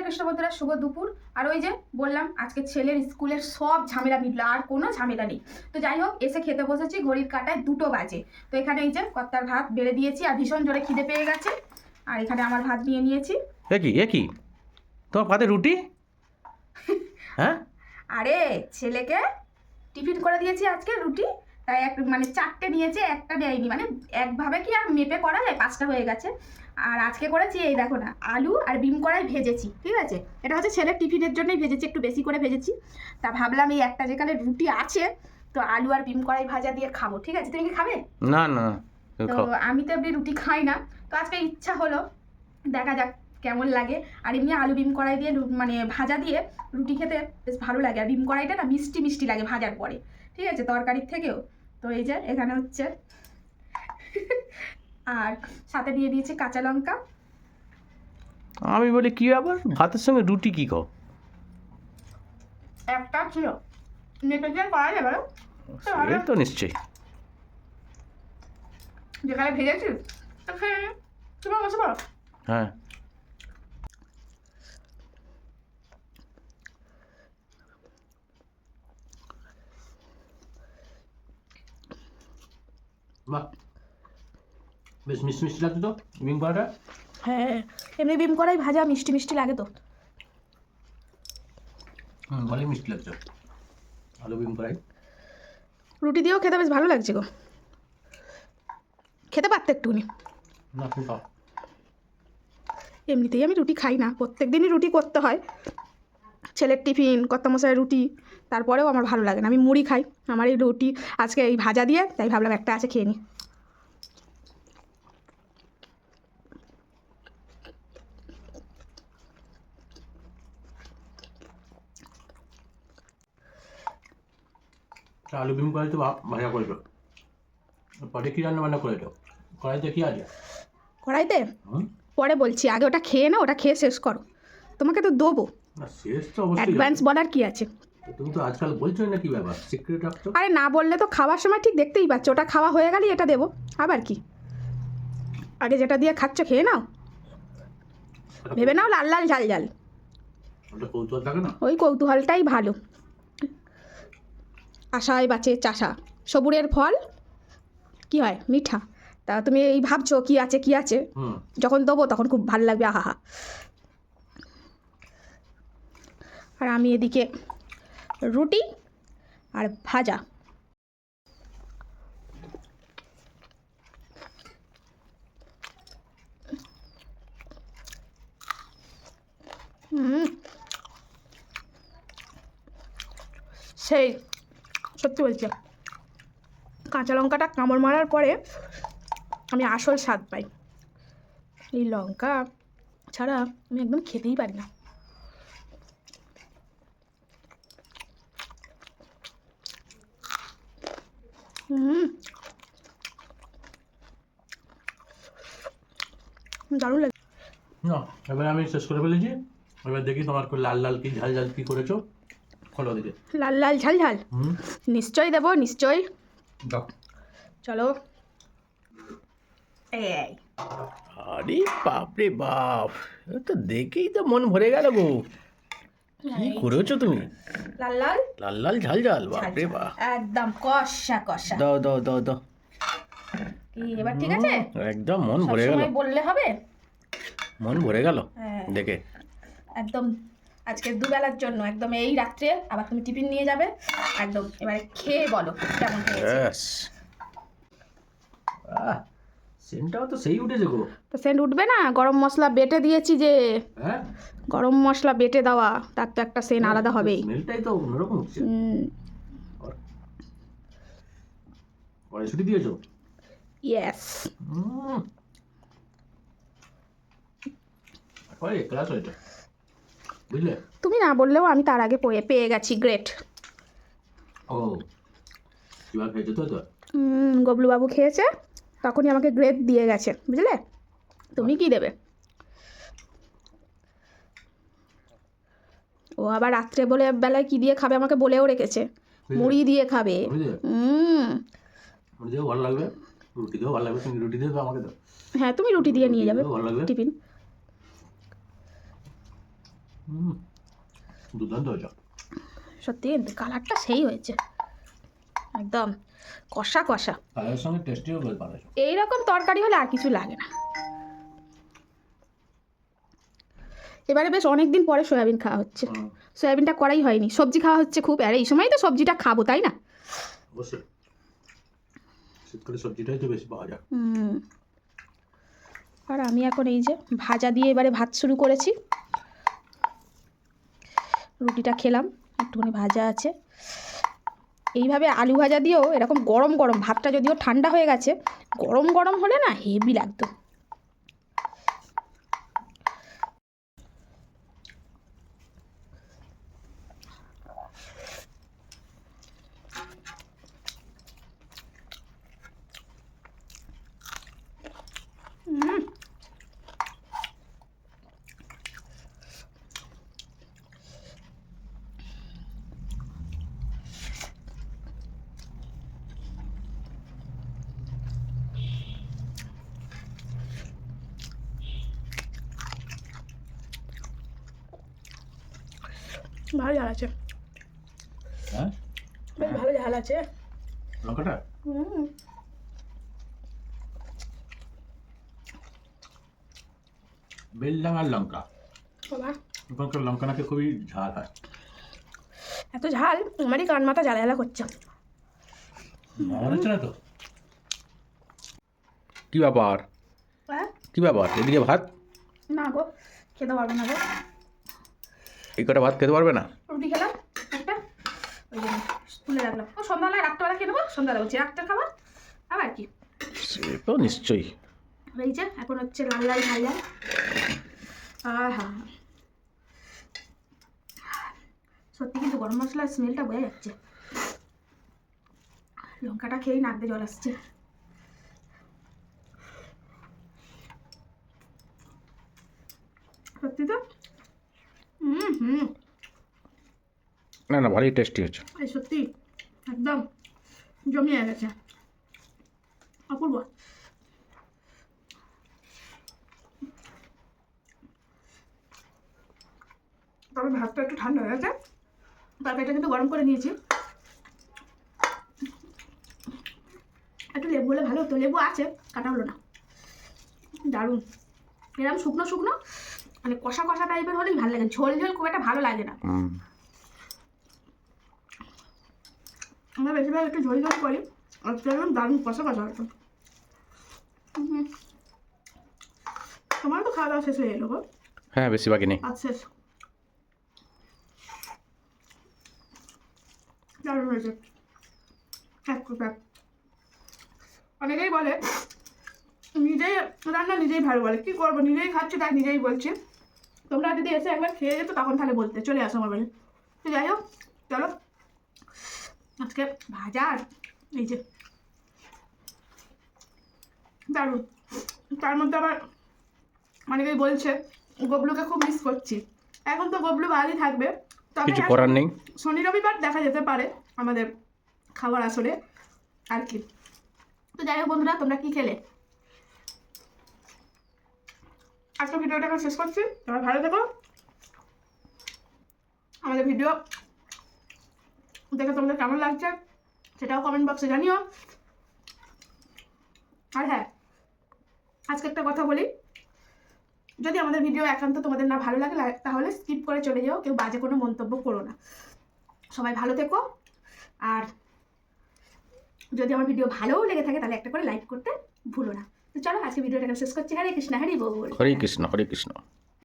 কৃষ্ণ বন্ধুরা, শুভ দুপুর। আর ওই যে বললাম আজকে ছেলের স্কুলের সব ঝামেলা মিটলো, আর কোনো ঝামেলা নেই। তো যাই হোক, এসে খেতে বসেছি, ঘড়ির কাঁটায় 2টো বাজে। তো এখানে এই যে কর্তার ভাত বেড়ে দিয়েছি, আর ভীষণ জোরে খিদে পেয়ে গেছে। আর এখানে আমার ভাত নিয়ে নিয়েছি। একই তোমার ভাতে রুটি? হ্যাঁ, আরে ছেলেকে টিফিন করে দিয়েছি আজকে রুটি, তাই মানে 4টে নিয়েছে, একটা দেয়নি। মানে একভাবে কি আর মেপে করা যায়, 5টা হয়ে গেছে। আর আজকে করেছি এই দেখো না, আলু আর বিম কড়াই ভেজেছি, ঠিক আছে। এটা হচ্ছে ছেলের টিফিনের জন্যই ভেজেছি, একটু বেশি করে ভেজেছি। তা ভাবলাম এই একটা যেখানে রুটি আছে, তো আলু আর বিম কড়াই ভাজা দিয়ে খাবো, ঠিক আছে। তুমি কি খাবে? না না, তো আমি তো এমনি রুটি খাই না, তো আজকে ইচ্ছা হলো, দেখা যাক কেমন লাগে। আর এমনি আলু বিম কড়াই দিয়ে মানে ভাজা দিয়ে রুটি খেতে বেশ ভালো লাগে। আর বিম কড়াইটা না মিষ্টি মিষ্টি লাগে ভাজার পরে, ঠিক আছে, তরকারির থেকেও। তো এই যে এখানে হচ্ছে আর সাথে দিয়ে দিয়েছি কাঁচা লঙ্কা। আমি বলি কি আবার ভাতের সঙ্গে রুটি কি কো? একটা ছিল, নেটোজেন করা যাবে সে তো নিশ্চয়ই। যেখানে ভেজেছি তো খেয়ে নে। তুমি বসে পড়ো। হ্যাঁ, বাহ, বেশ মিষ্টি মিষ্টি লাগছে তো বিম করাটা। হ্যাঁ, এমনি বিম কড়াই ভাজা মিষ্টি মিষ্টি লাগে তো। ভালোই মিষ্টি লাগছে আলু বিম করাই। রুটি দিয়েও খেতে বেশ ভালো লাগছে গো, খেতে পারতে একটুখানি। না তুমি খাও। এমনিতেই আমি রুটি খাই না, প্রত্যেক দিনই রুটি করতে হয়, ছেলের টিফিন, কর্তামশাইয়ের রুটি। তারপরেও আমার ভালো লাগে না, আমি মুড়ি খাই। আমার এই রুটি আজকে এই ভাজা দিয়ে, তাই ভাবলাম একটা আছে খেয়ে নিই। আলু বিম করাই তো ভাজা করেছো, পরে কি রান্না বান্না করেছো? কড়াইতে কি আছে? কড়াইতে পরে বলছি, আগে ওটা খেয়ে না, ওটা খেয়ে শেষ করো, তোমাকে তো দেবো। না শেষ তো অবশ্যই অ্যাডভান্স বলার কি আছে? তুমি তো আজকাল বলছোই না, কি ব্যাপার সিক্রেট রাখছো? আরে না বললে তো খাওয়ার সময় ঠিক দেখতেই পাচ্ছ, ওটা খাওয়া হয়ে গেলেই এটা দেবো। আবার কি, আগে যেটা দিয়ে খাচ্ছ খেয়ে নাও, ভেবে নাও লাল লাল ঝাল ঝাল। ওটা কৌতূহল থাকে না? ওই কৌতূহলটাই ভালো, আশায় বাঁচে চাষা। সবুরের ফল কি হয়? মিঠা। তা তুমি এই ভাবছো কি আছে কি আছে, যখন দেবো তখন খুব ভালো লাগবে, আহা। আর আমি এদিকে রুটি আর ভাজা। সেই সত্যি বলছি, কাঁচা লঙ্কাটা কামড় মারার পরে আমি আসল স্বাদ পাই। এই লঙ্কা ছাড়া আমি একদম খেতেই পারি না। দারুণ লাগে। না, এবার আমি শেষ করে ফেলেছি। এবার দেখি তোমার লাল লাল কি ঝাল ঝাল কি করেছো, খোলো দিকে। লাল লাল ঝাল ঝাল নিশ্চয়ই দেবো, নিশ্চয়ই। দাও। চলো। এই আরে বাপরে বাপ, তো দেখেই তো মন ভরে গেল গো। কি করেছো তুমি? লাল লাল লাল লাল ঝাল ঝাল, বাপরে বাপ, একদম কষা কষা। দাও দাও দাও দাও। কি এবার ঠিক আছে? একদম মন ভরে গেল, সবসময় বললে হবে? মন ভরে গেল হ্যাঁ, দেখে। একদম আজকে দুবেলার জন্য, একদম এই রাত্রে আবার তুমি টিফিন নিয়ে যাবে, একদম এবারে খেয়ে বলো কেমন হয়েছে। ব্যাস, সেন্টটাও তো সেই উঠেছে গো। তো সেন্ট উঠবে না, গরম মশলা বেটে দিয়েছি যে। হ্যাঁ, গরম মশলা বেটে দেওয়া, তার তো একটা সেন্ট আলাদা হবেই। স্মেলটাই তো অন্যরকম হচ্ছে। কড়াইশুঁটি দিয়েছো? ইয়েস। ক্লাস হয়েছে, বুঝলে? তুমি না বললেও আমি তার আগে পেয়ে গেছি গ্রেট। ও, এবার খেয়েছো তো? গবলুবাবু খেয়েছে, তখনই আমাকে গ্রেট দিয়ে গেছে, বুঝলে? তুমি কি দেবে? ও আবার রাত্রে বলে বেলায় কি দিয়ে খাবে আমাকে বলেও রেখেছে, মুড়ি দিয়ে খাবে। মুড়ি দিয়েও ভালো লাগবে, রুটি দিয়েও ভালো লাগবে। তুমি রুটি দিয়ে তো আমাকে দাও। হ্যাঁ, তুমি রুটি দিয়ে নিয়ে যাবে ভালো লাগবে টিফিন। দুর্দান্ত হয়েছে। সত্যি কিন্তু কালারটা সেই হয়েছে, একদম কষা কষা। কালারের সঙ্গে টেস্টিও বেশ ভালো। এইরকম তরকারি হলে আর কিছু লাগে না। এবারে বেশ অনেকদিন পরে সয়াবিন খাওয়া হচ্ছে। সয়াবিনটা করাই হয়নি, সবজি খাওয়া হচ্ছে খুব। আর এই সময় তো সবজিটা খাবো, তাই না? অবশ্যই, শীতকালে সবজিটাই তো বেশি পাওয়া যায়। আর আমি এখন এই যে ভাজা দিয়ে এবারে ভাত শুরু করেছি। রুটিটা খেলাম, একটুখানি ভাজা আছে। এইভাবে আলু ভাজা দিয়েও এরকম গরম গরম, ভাতটা যদিও ঠান্ডা হয়ে গেছে, গরম গরম হলে না হেভি লাগতো। ভালো ঝাল আছে, হ্যাঁ বেশ ভালো ঝাল আছে। লঙ্কাটা বেলডাঙার লঙ্কা, বাবা ওখানকার লঙ্কা নাকি খুবই ঝাল হয়। এত ঝাল আমারই কান মাথা জ্বালা জ্বালা করছে। মনে হচ্ছে না তো? কি ব্যাপার, হ্যাঁ কি ব্যাপার, এদিকে ভাত? না গো, খেতে পারবো না গো। এই কটা ভাত খেতে পারবে না? রুটি খেলাম একটা, ওই জন্য তুলে রাখলাম। ও সন্ধ্যাবেলায় রাত্রেবেলা খেয়ে নেবো, সন্ধ্যাবেলা বলছি রাত্রের খাবার আবার কি। সে তো নিশ্চয়ই। এই যে এখন হচ্ছে লাল লাল ভাজা। হ্যাঁ, সত্যি কিন্তু গরম মশলার স্মেলটা বোঝা যাচ্ছে। লঙ্কাটা খেয়েই নাক দিয়ে জল আসছে। সত্যি তো না না, ভালোই টেস্টি হচ্ছে। এই সত্যি একদম জমিয়ে গেছে, অপূর্ব। তবে ভাতটা একটু ঠান্ডা হয়ে গেছে, তরকারিটা কিন্তু গরম করে নিয়েছি। একটু লেবু হলে ভালো হতো, লেবু আছে, কাটা হলো না। দারুণ, এরকম শুকনো শুকনো মানে কষা কষা টাইপের হলেই ভালো লাগে, ঝোল ঝোল খুব একটা ভালো লাগে না। আমরা বেশিরভাগ একটু ঝোল ঝোল করি, আর যেমন দারুণ কষা কষা হতো। তোমার তো খাওয়া দাওয়া শেষ হয়ে এলো গো? হ্যাঁ, বেশি বাকি নেই। আজ শেষ, দারুণ হয়েছে। অনেকেই বলে নিজেই রান্না নিজেই ভালো বলে, কি করবো, নিজেই খাচ্ছি তাই নিজেই বলছি। তোমরা যদি এসে একবার খেয়ে যেত তখন তাহলে বলতে, চলে আসো আমার বাড়ি। তো যাই হোক, চলো আজকে ভাজা আর এই যে দারুণ। তার মধ্যে আবার অনেকেই বলছে গবলুকে খুব মিস করছি। এখন তো গবলু বাড়ি থাকবে, তবে কিছু করার নেই, শনি রবিবার দেখা যেতে পারে আমাদের খাবার আসলে আর কি। তো যাই হোক বন্ধুরা, তোমরা কি খেলে? আজকে ভিডিওটা এখন শেষ করছি। তোমরা ভালো থেকো, আমাদের ভিডিও দেখে তোমাদের কেমন লাগছে সেটাও কমেন্ট বক্সে জানিও। আর হ্যাঁ, আজকে একটা কথা বলি, যদি আমাদের ভিডিও একান্ত তোমাদের না ভালো লাগে তাহলে স্কিপ করে চলে যাও, কেউ বাজে কোনো মন্তব্য করো না। সবাই ভালো থেকো, আর যদি আমার ভিডিও ভালোও লেগে থাকে তাহলে একটা করে লাইক করতে ভুলো না। তো চলো আজকে ভিডিওটা শেষ করছি। হরে কৃষ্ণ, হরি বল। হরে কৃষ্ণ, হরে কৃষ্ণ।